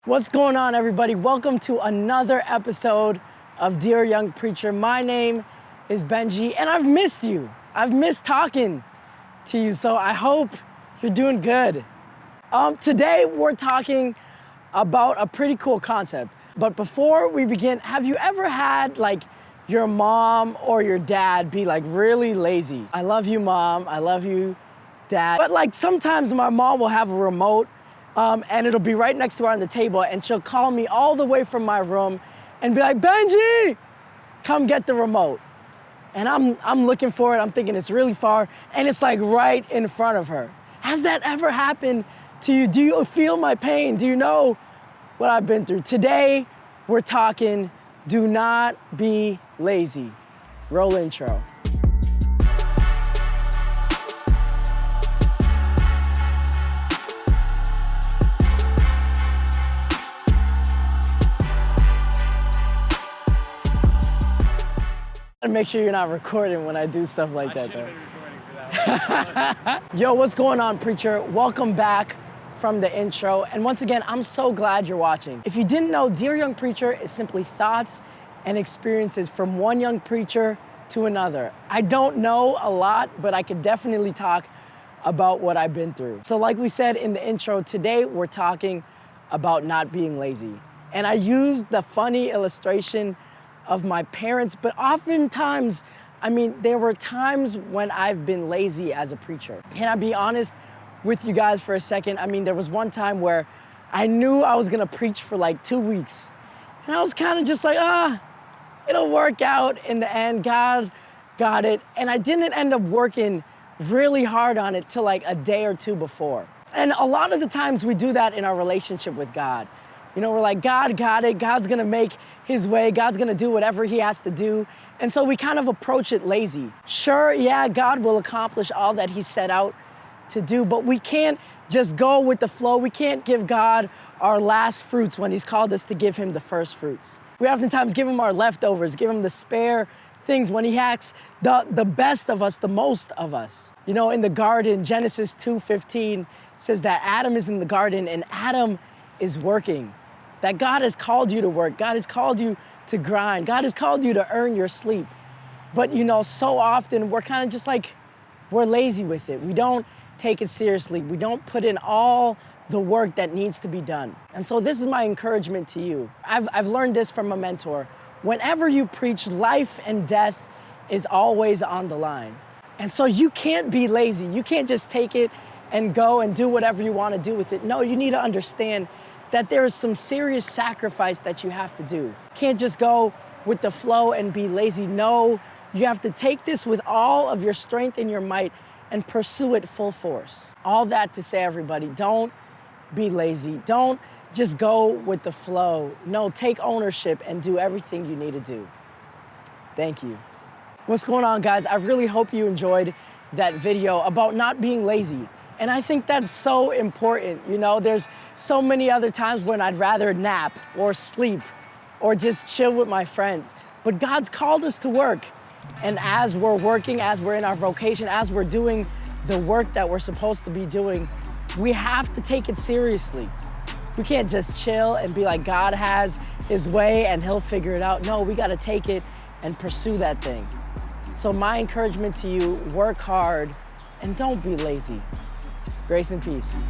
What's going on, everybody? Welcome to another episode of Dear Young Preacher. My name is Benji, and I've missed you. I've missed talking to you, so I hope you're doing good. Today, we're talking about a pretty cool concept. But before we begin, have you ever had your mom or your dad be really lazy? I love you, Mom. I love you, Dad. But sometimes my mom will have a remote and it'll be right next to her on the table, and she'll call me all the way from my room and be like, Benji, come get the remote. And I'm looking for it, I'm thinking it's really far, and it's right in front of her. Has that ever happened to you? Do you feel my pain? Do you know what I've been through? Today, we're talking, do not be lazy. Roll intro. Make sure you're not recording when I do stuff like that, though. Yo, what's going on, preacher? Welcome back from the intro. And once again, I'm so glad you're watching. If you didn't know, Dear Young Preacher is simply thoughts and experiences from one young preacher to another. I don't know a lot, but I could definitely talk about what I've been through. So like we said in the intro, today we're talking about not being lazy. And I used the funny illustration of my parents, but oftentimes, there were times when I've been lazy as a preacher. Can I be honest with you guys for a second? There was one time where I knew I was gonna preach for 2 weeks. And I was kind of just it'll work out in the end, God got it. And I didn't end up working really hard on it till a day or two before. And a lot of the times we do that in our relationship with God. We're like, God got it, God's gonna make his way, God's gonna do whatever he has to do. And so we kind of approach it lazy. Sure, yeah, God will accomplish all that he set out to do, but we can't just go with the flow. We can't give God our last fruits when he's called us to give him the first fruits. We oftentimes give him our leftovers, give him the spare things when he asks the best of us, the most of us. In the garden, Genesis 2:15 says that Adam is in the garden and Adam is working. That God has called you to work. God has called you to grind. God has called you to earn your sleep. But so often we're kind of just we're lazy with it. We don't take it seriously. We don't put in all the work that needs to be done. And so this is my encouragement to you. I've learned this from a mentor. Whenever you preach, life and death is always on the line. And so you can't be lazy. You can't just take it and go and do whatever you want to do with it. No, you need to understand that there is some serious sacrifice that you have to do. You can't just go with the flow and be lazy. No, you have to take this with all of your strength and your might and pursue it full force. All that to say, everybody, don't be lazy. Don't just go with the flow. No, take ownership and do everything you need to do. Thank you. What's going on, guys? I really hope you enjoyed that video about not being lazy. And I think that's so important. There's so many other times when I'd rather nap or sleep or just chill with my friends. But God's called us to work. And as we're working, as we're in our vocation, as we're doing the work that we're supposed to be doing, we have to take it seriously. We can't just chill and be like, God has his way and he'll figure it out. No, we gotta take it and pursue that thing. So my encouragement to you, work hard and don't be lazy. Grace and peace.